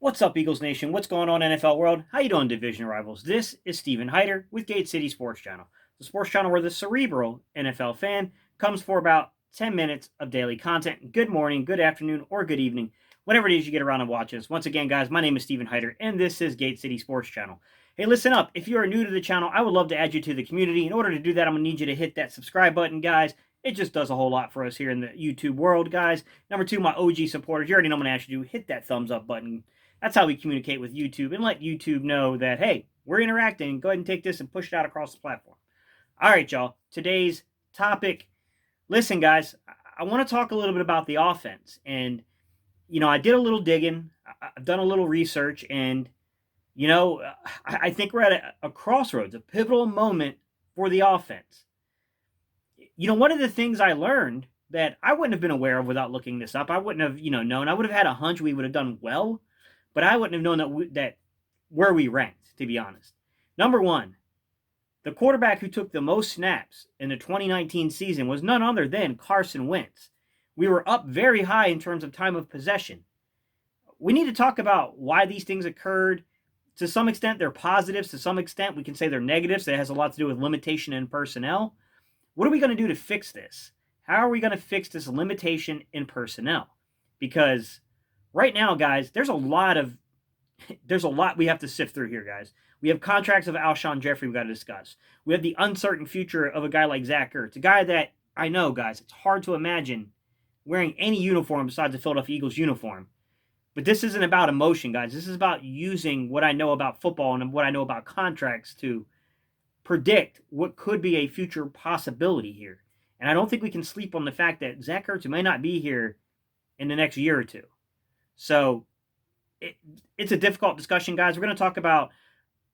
What's up, Eagles Nation? What's going on, NFL world? How you doing, division rivals? This is Steven Hyder with Gate City Sports Channel, the sports channel where the cerebral NFL fan comes for about 10 minutes of daily content. Good morning, good afternoon, or good evening, whatever it is you get around and watch us. Once again, guys, my name is Steven Hyder, and this is Gate City Sports Channel. Hey, listen up. If you are new to the channel, I would love to add you to the community. In order to do that, I'm going to need you to hit that subscribe button, guys. It just does a whole lot for us here in the YouTube world, guys. Number two, my OG supporters, you already know I'm going to ask you to hit that thumbs up button. That's how we communicate with YouTube and let YouTube know that, hey, we're interacting. Go ahead and take this and push it out across the platform. All right, y'all. Today's topic. Listen, guys, I want to talk a little bit about the offense. And, I did a little digging. I've done a little research. And, I think we're at a crossroads, a pivotal moment for the offense. One of the things I learned that I wouldn't have been aware of without looking this up, I wouldn't have, known. I would have had a hunch we would have done well. But I wouldn't have known that where we ranked, to be honest. Number one, the quarterback who took the most snaps in the 2019 season was none other than Carson Wentz. We were up very high in terms of time of possession. We need to talk about why these things occurred. To some extent, they're positives. To some extent, we can say they're negatives. That has a lot to do with limitation in personnel. What are we going to do to fix this? How are we going to fix this limitation in personnel? Because right now, guys, there's a lot we have to sift through here, guys. We have contracts of Alshon Jeffrey we've got to discuss. We have the uncertain future of a guy like Zach Ertz, a guy that I know, guys, it's hard to imagine wearing any uniform besides the Philadelphia Eagles uniform. But this isn't about emotion, guys. This is about using what I know about football and what I know about contracts to predict what could be a future possibility here. And I don't think we can sleep on the fact that Zach Ertz may not be here in the next year or two. So it's a difficult discussion, guys. We're going to talk about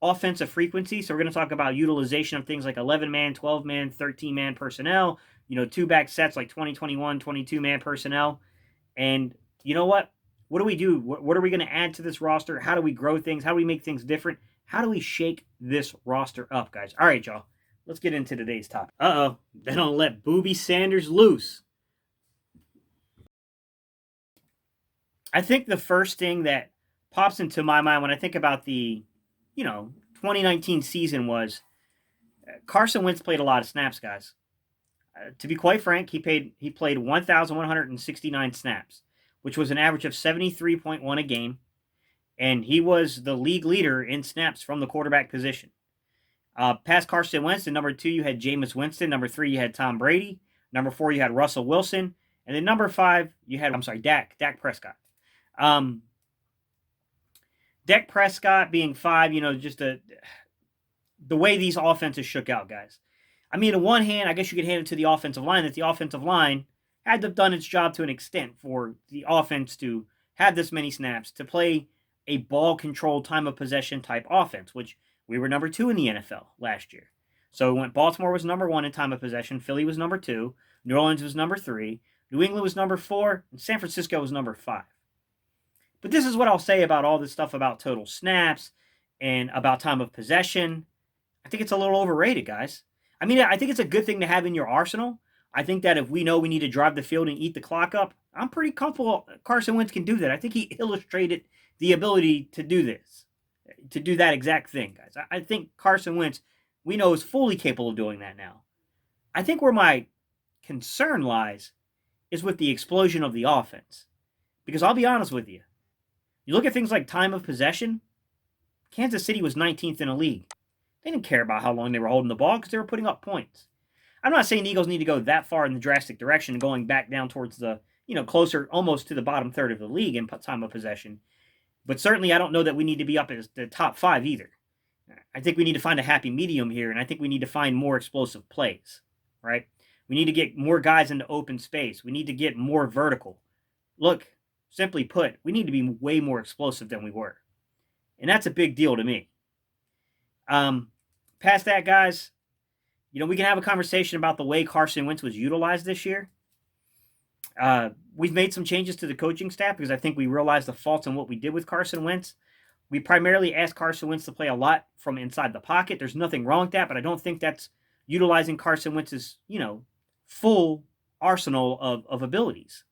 offensive frequency. So we're going to talk about utilization of things like 11-man, 12-man, 13-man personnel, two-back sets like 20, 21, 22-man personnel. And you know what? What do we do? What are we going to add to this roster? How do we grow things? How do we make things different? How do we shake this roster up, guys? All right, y'all. Let's get into today's topic. They don't let Booby Sanders loose. I think the first thing that pops into my mind when I think about the, 2019 season was Carson Wentz played a lot of snaps, guys. To be quite frank, he played 1,169 snaps, which was an average of 73.1 a game, and he was the league leader in snaps from the quarterback position. Past Carson Wentz, at number 2, you had Jameis Winston. Number 3, you had Tom Brady. Number 4, you had Russell Wilson. And then number 5, you had, Dak Prescott. Dak Prescott being 5, just the way these offenses shook out, guys. I mean, on one hand, I guess you could hand it to the offensive line, that the offensive line had to have done its job to an extent for the offense to have this many snaps, to play a ball-controlled time of possession type offense, which we were number 2 in the NFL last year. So when Baltimore was number 1 in time of possession, Philly was number 2, New Orleans was number 3, New England was number 4, and San Francisco was number 5. But this is what I'll say about all this stuff about total snaps and about time of possession. I think it's a little overrated, guys. I mean, I think it's a good thing to have in your arsenal. I think that if we know we need to drive the field and eat the clock up, I'm pretty comfortable Carson Wentz can do that. I think he illustrated the ability to do this, to do that exact thing, guys. I think Carson Wentz, we know, is fully capable of doing that now. I think where my concern lies is with the explosion of the offense. Because I'll be honest with you. You look at things like time of possession, Kansas City was 19th in the league. They didn't care about how long they were holding the ball because they were putting up points. I'm not saying the Eagles need to go that far in the drastic direction, going back down towards the, closer almost to the bottom third of the league in time of possession. But certainly I don't know that we need to be up as the top 5 either. I think we need to find a happy medium here, and I think we need to find more explosive plays, right? We need to get more guys into open space. We need to get more vertical. Look, simply put, we need to be way more explosive than we were. And that's a big deal to me. Past that, guys, we can have a conversation about the way Carson Wentz was utilized this year. We've made some changes to the coaching staff because I think we realized the faults in what we did with Carson Wentz. We primarily asked Carson Wentz to play a lot from inside the pocket. There's nothing wrong with that, but I don't think that's utilizing Carson Wentz's, full arsenal of abilities.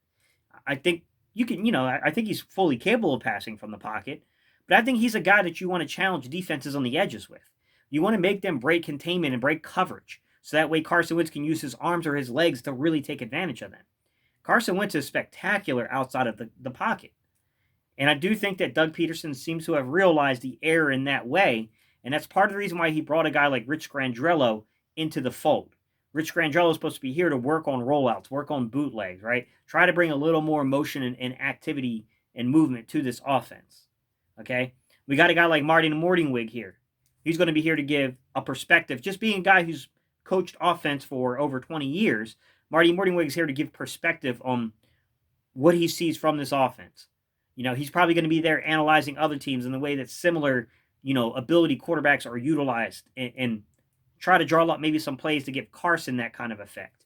I think you can, I think he's fully capable of passing from the pocket, but I think he's a guy that you want to challenge defenses on the edges with. You want to make them break containment and break coverage, so that way Carson Wentz can use his arms or his legs to really take advantage of them. Carson Wentz is spectacular outside of the pocket. And I do think that Doug Peterson seems to have realized the error in that way. And that's part of the reason why he brought a guy like Rich Grandrello into the fold. Rich Grandrello is supposed to be here to work on rollouts, work on bootlegs, right? Try to bring a little more motion and activity and movement to this offense. Okay? We got a guy like Marty Morningwig here. He's going to be here to give a perspective. Just being a guy who's coached offense for over 20 years, Marty Morningwig is here to give perspective on what he sees from this offense. He's probably going to be there analyzing other teams in the way that similar, ability quarterbacks are utilized and try to draw up maybe some plays to give Carson that kind of effect.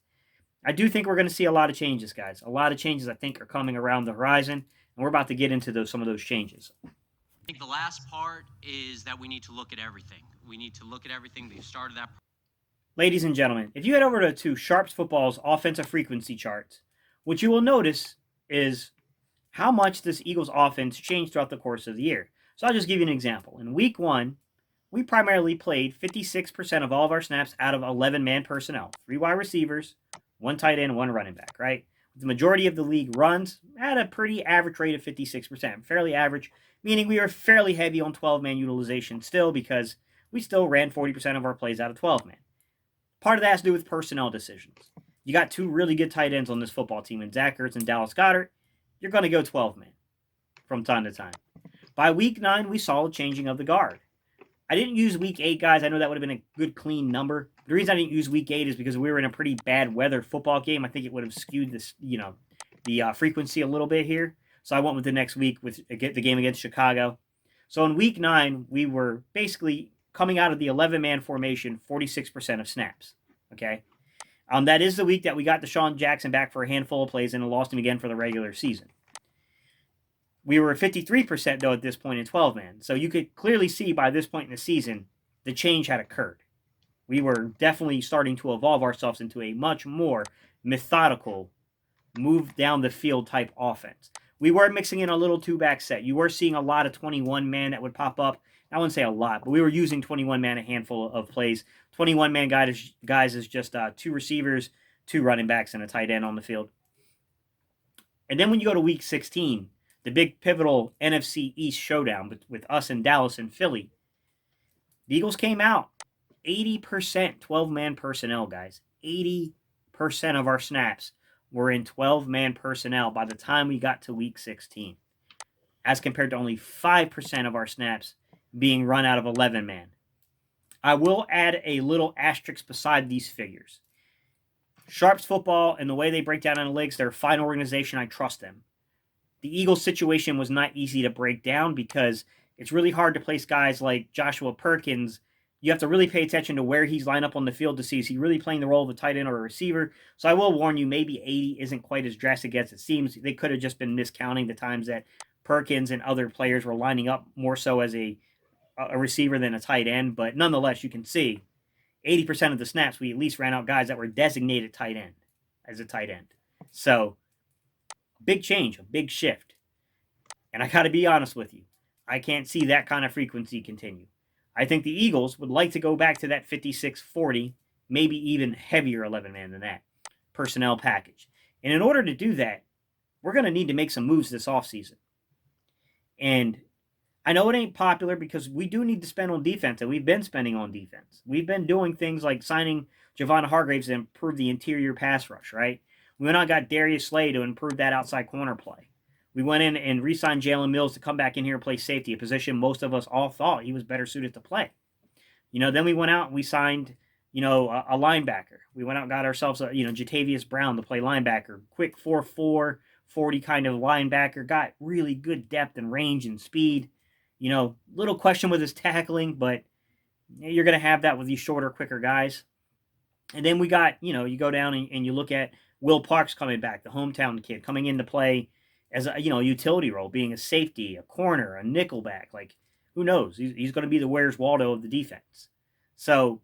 I do think we're going to see a lot of changes, guys. A lot of changes I think are coming around the horizon, and we're about to get into some of those changes. I think the last part is that we need to look at everything. We need to look at everything. They've started that. Ladies and gentlemen, if you head over to Sharps Football's offensive frequency charts, what you will notice is how much this Eagles offense changed throughout the course of the year. So I'll just give you an example. In week 1, we primarily played 56% of all of our snaps out of 11-man personnel. 3 wide receivers, 1 tight end, 1 running back, right? The majority of the league runs at a pretty average rate of 56%. Fairly average, meaning we were fairly heavy on 12-man utilization still because we still ran 40% of our plays out of 12-man. Part of that has to do with personnel decisions. You got 2 really good tight ends on this football team in Zach Ertz and Dallas Goedert. You're going to go 12-man from time to time. By week 9, we saw a changing of the guard. I didn't use week 8, guys. I know that would have been a good, clean number. The reason I didn't use week 8 is because we were in a pretty bad weather football game. I think it would have skewed this, the frequency a little bit here. So I went with the next week with the game against Chicago. So in week 9, we were basically coming out of the 11-man formation, 46% of snaps. Okay. That is the week that we got Deshaun Jackson back for a handful of plays and lost him again for the regular season. We were 53%, though, at this point in 12-man. So you could clearly see by this point in the season, the change had occurred. We were definitely starting to evolve ourselves into a much more methodical, move down the field type offense. We were mixing in a little 2-back set. You were seeing a lot of 21-man that would pop up. I wouldn't say a lot, but we were using 21-man a handful of plays. 21-man guys is just 2 receivers, 2 running backs, and a tight end on the field. And then when you go to week 16, the big pivotal NFC East showdown with us and Dallas and Philly, the Eagles came out 80% 12-man personnel, guys. 80% of our snaps were in 12-man personnel by the time we got to week 16, as compared to only 5% of our snaps being run out of 11-man. I will add a little asterisk beside these figures. Sharps Football and the way they break down analytics, they're a fine organization. I trust them. The Eagles situation was not easy to break down because it's really hard to place guys like Joshua Perkins. You have to really pay attention to where he's lined up on the field to see, is he really playing the role of a tight end or a receiver? So I will warn you, maybe 80 isn't quite as drastic as it seems. They could have just been miscounting the times that Perkins and other players were lining up more so as a receiver than a tight end. But nonetheless, you can see 80% of the snaps, we at least ran out guys that were designated tight end as a tight end. So big change, a big shift. And I got to be honest with you. I can't see that kind of frequency continue. I think the Eagles would like to go back to that 56-40, maybe even heavier 11-man than that personnel package. And in order to do that, we're going to need to make some moves this offseason. And I know it ain't popular because we do need to spend on defense, and we've been spending on defense. We've been doing things like signing Javon Hargraves to improve the interior pass rush, right? We went out and got Darius Slay to improve that outside corner play. We went in and re-signed Jalen Mills to come back in here and play safety, a position most of us all thought he was better suited to play. Then we went out and we signed, a linebacker. We went out and got ourselves a, Jatavius Brown to play linebacker. Quick 4'4", 40 kind of linebacker. Got really good depth and range and speed. Little question with his tackling, but you're going to have that with these shorter, quicker guys. And then we got, you go down and you look at Will Parks coming back, the hometown kid, coming into play as a, utility role, being a safety, a corner, a nickelback. Like, who knows? He's going to be the Where's Waldo of the defense. So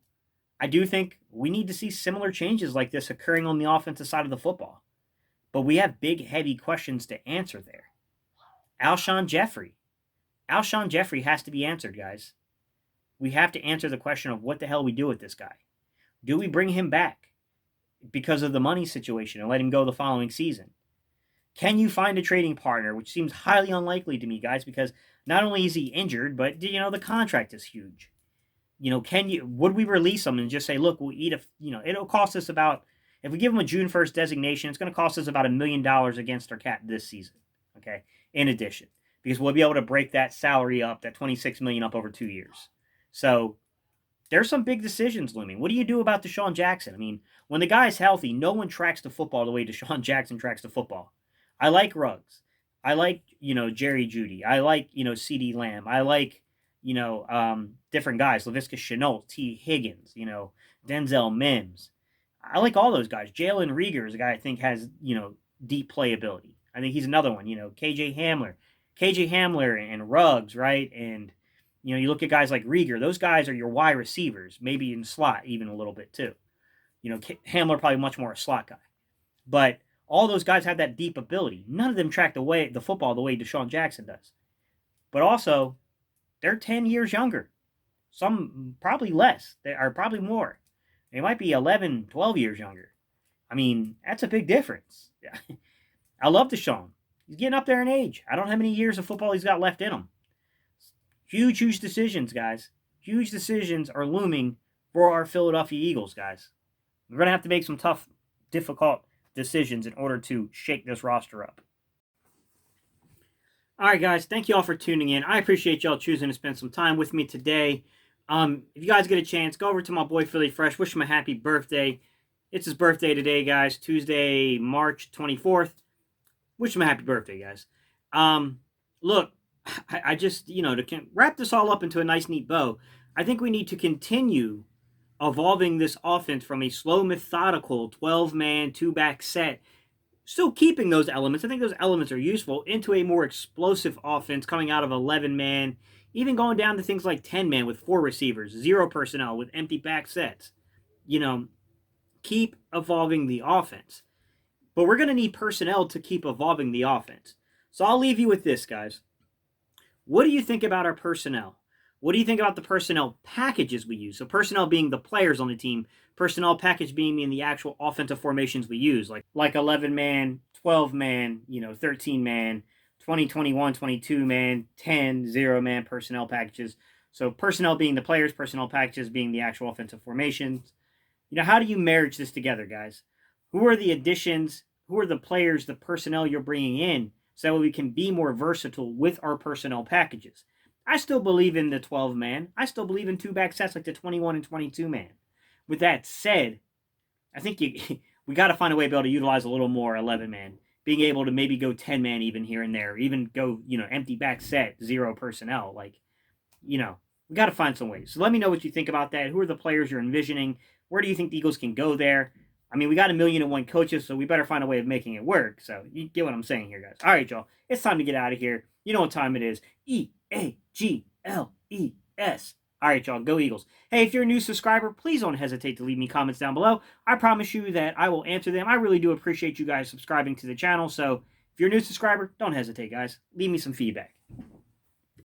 I do think we need to see similar changes like this occurring on the offensive side of the football. But we have big, heavy questions to answer there. Alshon Jeffrey. Alshon Jeffrey has to be answered, guys. We have to answer the question of what the hell we do with this guy. Do we bring him back because of the money situation and let him go the following season? Can you find a trading partner, which seems highly unlikely to me, guys, because not only is he injured, but the contract is huge. Would we release him and just say, look, we'll eat it'll cost us about, if we give him a June 1st designation, it's going to cost us about $1 million against our cap this season. Okay. In addition, because we'll be able to break that salary up, that $26 million up over 2 years. So there's some big decisions looming. What do you do about Deshaun Jackson? I mean, when the guy's healthy, no one tracks the football the way Deshaun Jackson tracks the football. I like Ruggs. I like, Jerry Jeudy. I like, CeeDee Lamb. I like, different guys. Laviska Shenault, T. Higgins, Denzel Mims. I like all those guys. Jalen Reagor is a guy I think has, deep playability. I think he's another one, KJ Hamler and Ruggs, right? And, you look at guys like Reagor. Those guys are your wide receivers, maybe in slot even a little bit too. Hamler probably much more a slot guy. But all those guys have that deep ability. None of them track the football the way Deshaun Jackson does. But also, they're 10 years younger. Some probably less. They are probably more. They might be 11, 12 years younger. I mean, that's a big difference. I love Deshaun. He's getting up there in age. I don't know how many years of football he's got left in him. Huge, huge decisions, guys. Huge decisions are looming for our Philadelphia Eagles, guys. We're going to have to make some tough, difficult decisions in order to shake this roster up. All right, guys. Thank you all for tuning in. I appreciate y'all choosing to spend some time with me today. If you guys get a chance, go over to my boy Philly Fresh. Wish him a happy birthday. It's his birthday today, guys. Tuesday, March 24th. Wish him a happy birthday, guys. Look, I just, to wrap this all up into a nice, neat bow, I think we need to continue evolving this offense from a slow, methodical 12-man, two-back set, still keeping those elements. I think those elements are useful, into a more explosive offense coming out of 11-man, even going down to things like 10-man with 4 receivers, 0 personnel with empty back sets. Keep evolving the offense. But we're going to need personnel to keep evolving the offense. So I'll leave you with this, guys. What do you think about our personnel? What do you think about the personnel packages we use? So personnel being the players on the team, personnel package being the actual offensive formations we use, like 11-man, 12-man, 13-man, 20, 21, 22-man, 10, 0-man personnel packages. So personnel being the players, personnel packages being the actual offensive formations. How do you marriage this together, guys? Who are the additions? Who are the players, the personnel you're bringing in, so that we can be more versatile with our personnel packages? I still believe in the 12-man. I still believe in two-back sets like the 21 and 22-man. With that said, I think we got to find a way to be able to utilize a little more 11-man, being able to maybe go 10-man even here and there, even go, empty back set, 0 personnel. We got to find some ways. So let me know what you think about that. Who are the players you're envisioning? Where do you think the Eagles can go there? I mean, we got 1,000,001 coaches, so we better find a way of making it work. So you get what I'm saying here, guys. All right, y'all. It's time to get out of here. You know what time it is. EAGLES. All right, y'all. Go Eagles. Hey, if you're a new subscriber, please don't hesitate to leave me comments down below. I promise you that I will answer them. I really do appreciate you guys subscribing to the channel. So if you're a new subscriber, don't hesitate, guys. Leave me some feedback.